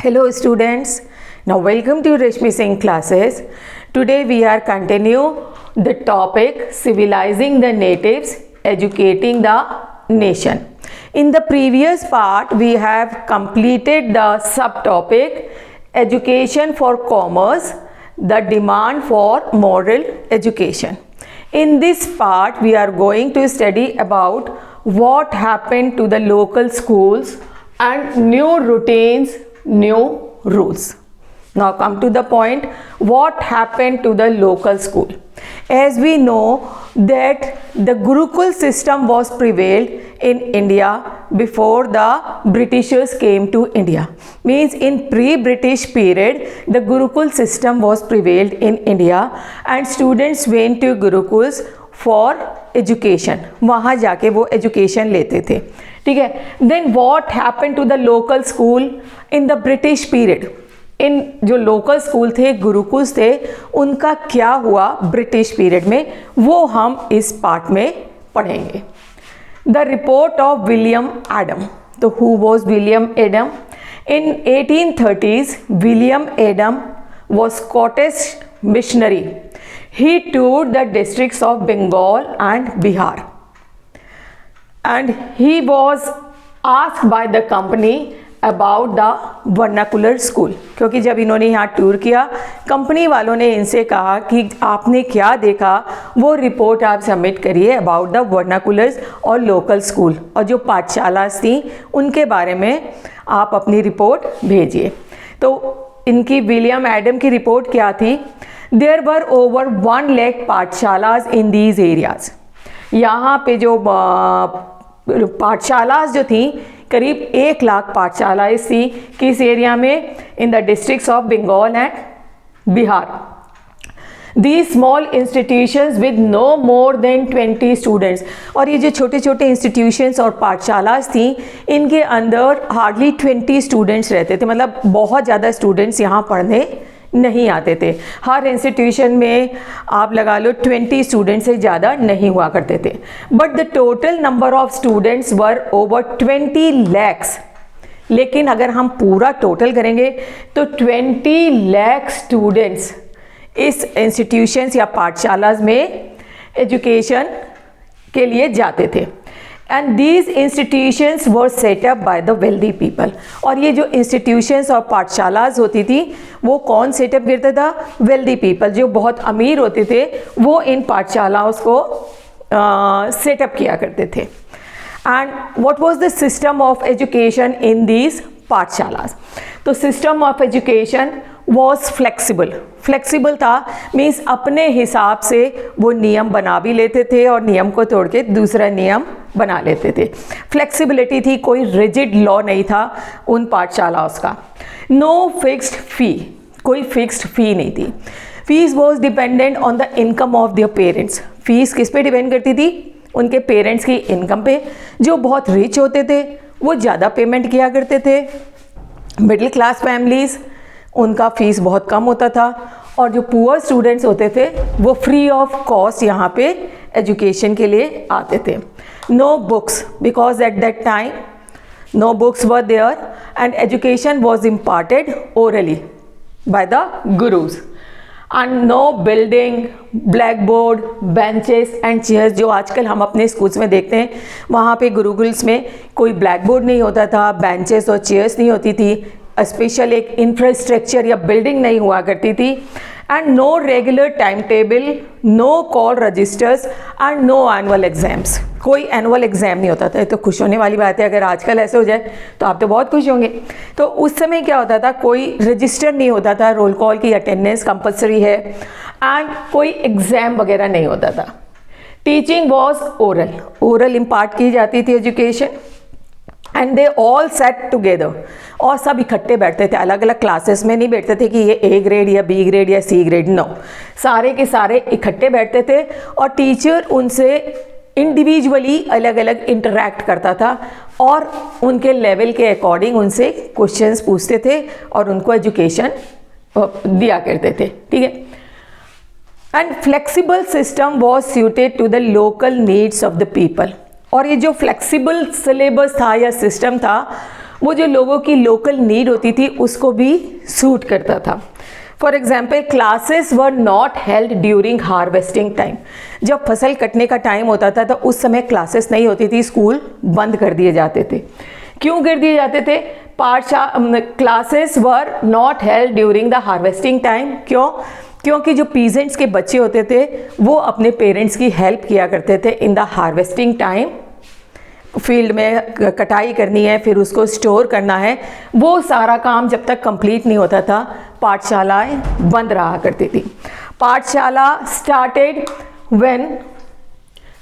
Hello students, now welcome to Rashmi Singh classes. Today we are continue the topic civilizing the natives, educating the nation. In the previous part we have completed the subtopic education for commerce, the demand for moral education. In this part we are going to study about what happened to the local schools and new routines, new rules. Now come to the point, what happened to the local school. As we know that the Gurukul system was prevailed in India before the Britishers came to India. Means in pre-British period the Gurukul system was prevailed in India and students went to Gurukuls for education. वहाँ जाके वो education लेते थे, ठीक है. Then what happened to the local school in the British period? इन जो local school थे, गुरुकुल्स थे, उनका क्या हुआ ब्रिटिश पीरियड में, वो हम इस पार्ट में पढ़ेंगे. The report of William Adam. तो who was William Adam? In 1830s William Adam was Scottish missionary. He toured the districts of Bengal and Bihar, and he was asked by the company about the vernacular school. क्योंकि जब इन्होंने यहाँ tour किया, company वालों ने इनसे कहा कि आपने क्या देखा वो रिपोर्ट आप सबमिट करिए अबाउट द वर्नाकुलर्स और लोकल स्कूल, और जो पाठशालाएं थी उनके बारे में आप अपनी रिपोर्ट भेजिए. तो इनकी विलियम एडम की रिपोर्ट क्या थी? There were over 1 lakh pathshalas in these areas. यहाँ पे जो पाठशालाज जो थी, करीब 1 लाख पाठशालाएं थी. किस एरिया में? In the districts of Bengal and Bihar. These small institutions with no more than 20 students. और ये जो छोटे छोटे इंस्टीट्यूशंस और पाठशालाएं थी, इनके अंदर हार्डली 20 स्टूडेंट्स रहते थे. मतलब बहुत ज़्यादा स्टूडेंट्स यहाँ पढ़ने नहीं आते थे. हर इंस्टीट्यूशन में आप लगा लो 20 स्टूडेंट्स से ज़्यादा नहीं हुआ करते थे. But the total number of students were over 20 lakhs. लेकिन अगर हम पूरा टोटल करेंगे तो 20 लाख स्टूडेंट्स इस इंस्टीट्यूशंस या पाठशालाज में एजुकेशन के लिए जाते थे. And these institutions were set up by the wealthy people. और ये जो इंस्टीट्यूशंस और पाठशालाज होती थी वो कौन सेटअप करता था? Wealthy people. जो बहुत अमीर होते थे वो इन पाठशालाओं को सेटअप किया करते थे. And what was the system of education in these pathshalas? तो system of education was flexible. Flexible था मीन्स अपने हिसाब से वो नियम बना भी लेते थे और नियम को तोड़ के दूसरा नियम बना लेते थे. फ्लेक्सिबिलिटी थी, कोई रिजिड लॉ नहीं था उन पाठशालाओं का. नो फिक्स्ड फी, कोई फिक्स्ड फी नहीं थी. Fees was dependent on the income of their parents. Fees किस पे डिपेंड करती थी? उनके पेरेंट्स की इनकम पे. जो बहुत रिच होते थे वो ज़्यादा पेमेंट किया करते थे. मिडिल क्लास फैमिलीज़, उनका फ़ीस बहुत कम होता था. और जो पुअर स्टूडेंट्स होते थे वो फ्री ऑफ कॉस्ट यहाँ पे एजुकेशन के लिए आते थे. No books, because at that time no books were there and education was imparted orally by the gurus. And no building, blackboard, benches and chairs. जो आजकल हम अपने स्कूल्स में देखते हैं, वहाँ पे गुरुकुल्स में कोई ब्लैक बोर्ड नहीं होता था, बेंचेस और चेयर्स नहीं होती थी, स्पेशल एक इंफ्रास्ट्रक्चर या बिल्डिंग नहीं हुआ करती थी. And no regular time table, no call registers and no annual exams. कोई एनुअल एग्जाम नहीं होता था. तो खुश होने वाली बात है, अगर आजकल ऐसे हो जाए तो आप तो बहुत खुश होंगे. तो उस समय क्या होता था, कोई रजिस्टर नहीं होता था, रोल कॉल की अटेंडेंस कंपलसरी है, एंड कोई एग्ज़ाम वगैरह नहीं होता था. Teaching was oral. Oral impart की जाती थी education. And they all set together. और सब इकट्ठे बैठते थे, अलग अलग क्लासेस में नहीं बैठते थे कि ये ए ग्रेड या बी ग्रेड या सी ग्रेड. नो, सारे के सारे इकट्ठे बैठते थे और टीचर उनसे इंडिविजुअली अलग अलग इंटरेक्ट करता था और उनके लेवल के अकॉर्डिंग उनसे क्वेश्चंस पूछते थे और उनको एजुकेशन दिया करते थे. ठीक है. And flexible system was suited to the local needs of the people. और ये जो फ्लेक्सिबल सिलेबस था या सिस्टम था वो जो लोगों की लोकल नीड होती थी उसको भी सूट करता था। For example, classes were not held during harvesting time. जब फसल कटने का टाइम होता था तो उस समय क्लासेस नहीं होती थी, स्कूल बंद कर दिए जाते थे। क्यों कर दिए जाते थे? Classes were not held during the harvesting time. क्यों? क्योंकि जो पीजेंट्स के बच्चे होते थे वो अपने पेरेंट्स की हेल्प किया करते थे in the harvesting time. Field में कटाई करनी है, फिर उसको स्टोर करना है, वो सारा काम जब तक कंप्लीट नहीं होता था पाठशालाएं बंद रहा करती थी। Pathshala started when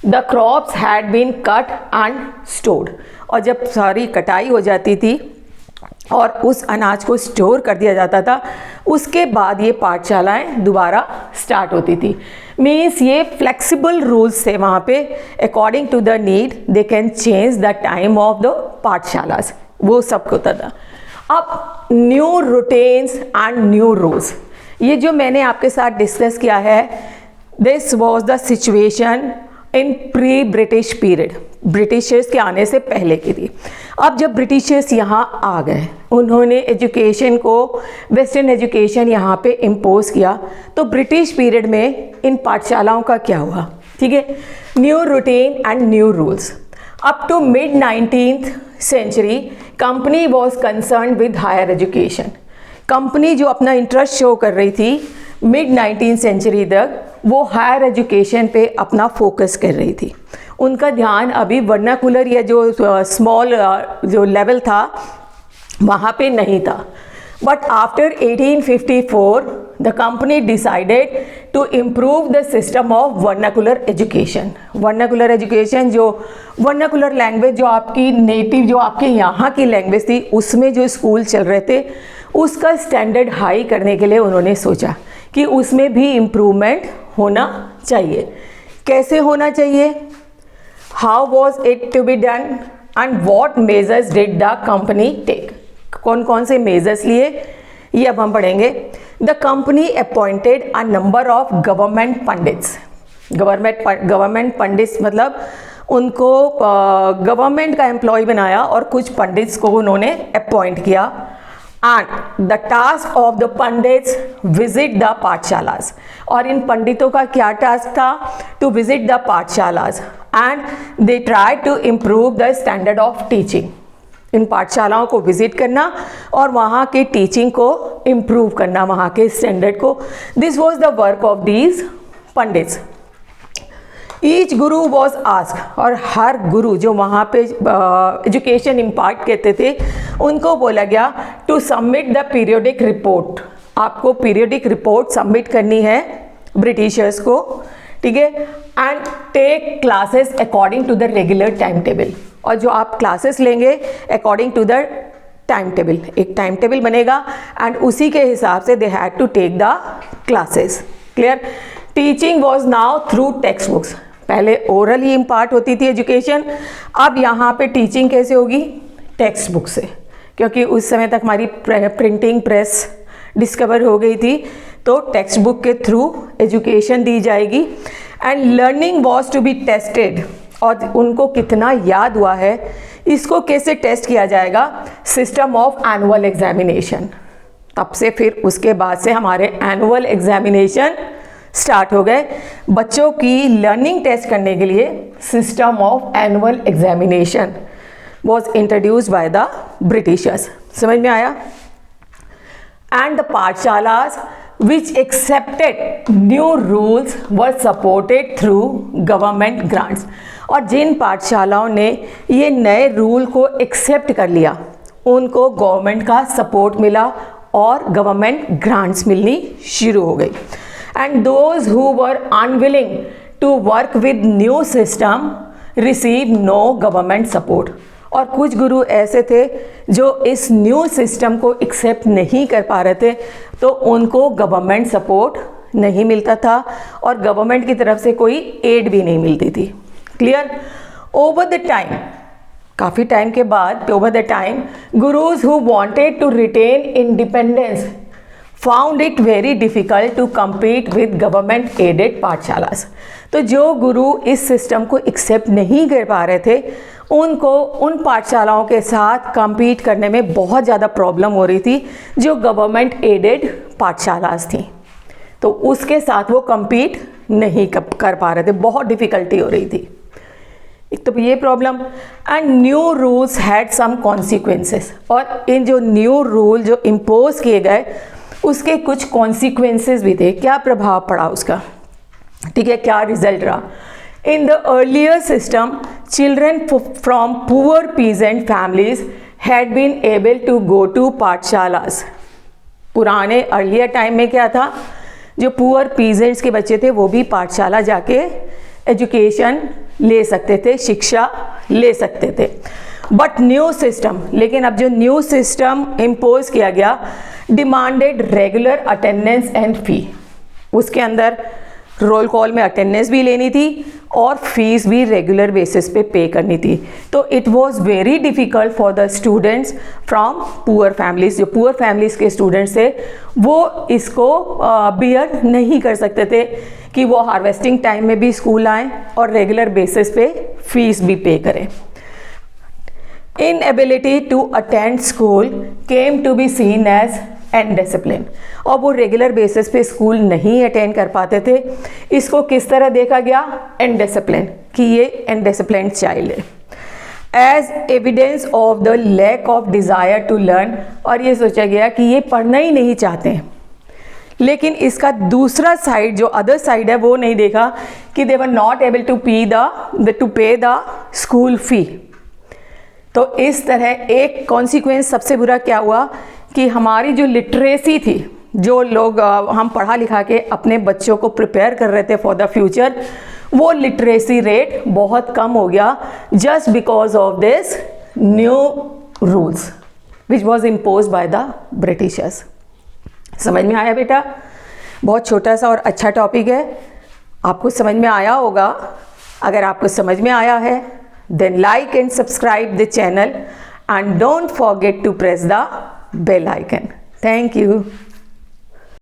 the crops had been cut and stored. और जब सारी कटाई हो जाती थी और उस अनाज को स्टोर कर दिया जाता था, उसके बाद ये पाठशालाएं दोबारा स्टार्ट होती थी। मीन्स ये फ्लेक्सिबल रूल्स थे वहाँ पे, according to the need they can change the time of the pathshalas, वो सब होता था। अब new routines and new rules, ये जो मैंने आपके साथ डिस्कस किया है, this was the situation in pre British period, Britishers के आने से पहले की थी। अब जब ब्रिटिशर्स यहाँ आ गए, उन्होंने एजुकेशन को, वेस्टर्न एजुकेशन यहाँ पे इम्पोज किया, तो ब्रिटिश पीरियड में इन पाठशालाओं का क्या हुआ? ठीक है, new routine and new rules. Up to mid 19th century company was concern with higher education. Company जो अपना इंटरेस्ट शो कर रही थी मिड 19th सेंचुरी तक, वो हायर एजुकेशन पे अपना फोकस कर रही थी। उनका ध्यान अभी वर्नाकुलर या जो स्मॉल जो लेवल था वहाँ पे नहीं था। But after 1854 the company decided to improve the system of vernacular education. Vernacular education, जो वर्नाकुलर लैंग्वेज, जो आपकी नेटिव, जो आपके यहाँ की लैंग्वेज थी, उसमें जो स्कूल चल रहे थे, उसका स्टैंडर्ड हाई करने के लिए उन्होंने सोचा कि उसमें भी इम्प्रूवमेंट होना चाहिए। कैसे होना चाहिए? How was it to be done and what measures did the company take? कौन कौन से मेजर्स लिए, ये अब हम पढ़ेंगे। The company appointed a number of government pandits. Government pandits मतलब उनको गवर्नमेंट का एम्प्लॉय बनाया और कुछ पंडित्स को उन्होंने अपॉइंट किया। And the task of the pandits visit the pathshalas. और इन पंडितों का क्या टास्क था? To visit the pathshalas and they try to improve the standard of teaching. इन पाठशालाओं को विजिट करना और वहाँ के टीचिंग को इम्प्रूव करना, वहाँ के स्टैंडर्ड को। This was the work of these pandits. Each Guru was ask, और हर गुरु जो वहाँ पे एजुकेशन इम्पार्ट करते थे उनको बोला गया to submit the periodic report. आपको पीरियोडिक रिपोर्ट सबमिट करनी है ब्रिटिशर्स को, ठीक है। And take classes according to the regular time table. और जो आप क्लासेस लेंगे according to the time table, एक टाइम टेबल बनेगा एंड उसी के हिसाब से they had to take the classes. Clear? Teaching was now through text books. पहले ओरल ही इम्पार्ट होती थी एजुकेशन, अब यहाँ पे टीचिंग कैसे होगी? टेक्स्ट बुक से, क्योंकि उस समय तक हमारी प्रिंटिंग प्रेस डिस्कवर हो गई थी, तो टेक्स्ट बुक के थ्रू एजुकेशन दी जाएगी। And learning was to be tested, और उनको कितना याद हुआ है इसको कैसे टेस्ट किया जाएगा? System of annual examination. तब से फिर उसके बाद से हमारे एनुअल एग्जामिनेशन स्टार्ट हो गए। बच्चों की लर्निंग टेस्ट करने के लिए system of annual examination was introduced by the Britishers. समझ में आया? And the pathshalas which accepted new rules were supported through government grants। और जिन पाठशालाओं ने ये नए रूल को एक्सेप्ट कर लिया उनको गवर्नमेंट का सपोर्ट मिला और गवर्नमेंट ग्रांट्स मिलनी शुरू हो गई। And those who were unwilling to work with new system receive no government support. और कुछ गुरु ऐसे थे जो इस न्यू सिस्टम को एक्सेप्ट नहीं कर पा रहे थे, तो उनको गवर्नमेंट सपोर्ट नहीं मिलता था और गवर्नमेंट की तरफ से कोई एड भी नहीं मिलती थी। क्लियर? ओवर द टाइम, काफ़ी टाइम के बाद, over the time gurus who wanted to retain independence found it very difficult to compete with government aided pathshalas. तो जो गुरु इस सिस्टम को एक्सेप्ट नहीं कर पा रहे थे, उनको उन पाठशालाओं के साथ compete करने में बहुत ज़्यादा प्रॉब्लम हो रही थी जो गवर्नमेंट एडेड पाठशालास थी। तो उसके साथ वो compete नहीं कर पा रहे थे, बहुत डिफ़िकल्टी हो रही थी। एक तो ये problem, and new rules had some consequences, और इन जो न्यू रूल जो इम्पोज किए गए उसके कुछ कॉन्सिक्वेंसेस भी थे। क्या प्रभाव पड़ा उसका, ठीक है, क्या रिजल्ट रहा। In the earlier system children from poor peasant families had been able to go to pathshalas. पुराने अर्लियर टाइम में क्या था, जो पुअर पीजेंट्स के बच्चे थे वो भी पाठशाला जाके एजुकेशन ले सकते थे, शिक्षा ले सकते थे। बट न्यू सिस्टम, लेकिन अब जो न्यू सिस्टम इम्पोज किया गया, demanded regular attendance and fee. उसके अंदर रोल कॉल में अटेंडेंस भी लेनी थी और फीस भी रेगुलर बेसिस पे पे करनी थी। तो it was very difficult for the students from poor families. जो पुअर फैमिलीज के स्टूडेंट्स थे वो इसको बियर नहीं कर सकते थे कि वो हार्वेस्टिंग टाइम में भी स्कूल आएँ और रेगुलर बेसिस पे फीस भी पे करें। Inability to attend school came to be seen as indiscipline, और वो रेगुलर बेसिस पे स्कूल नहीं अटेंड कर पाते थे। इसको किस तरह देखा गया, इनडिसिप्लिन, कि ये इनडिसिप्लिन्ड चाइल्ड है, as evidence of the lack of desire to learn, और ये सोचा गया कि ये पढ़ना ही नहीं चाहते। लेकिन इसका दूसरा साइड, जो अदर साइड है, वो नहीं देखा कि दे वर नॉट एबल टू पे द स्कूल फी। तो इस तरह एक कॉन्सिक्वेंस सबसे बुरा क्या हुआ कि हमारी जो लिटरेसी थी, जो लोग हम पढ़ा लिखा के अपने बच्चों को प्रिपेयर कर रहे थे फॉर द फ्यूचर, वो लिटरेसी रेट बहुत कम हो गया just because of this new rules which was impose by the Britishers. समझ में आया बेटा? बहुत छोटा सा और अच्छा टॉपिक है, आपको समझ में आया होगा। अगर आपको समझ में आया है, then like and subscribe the channel and don't forget to press the bell icon. Thank you.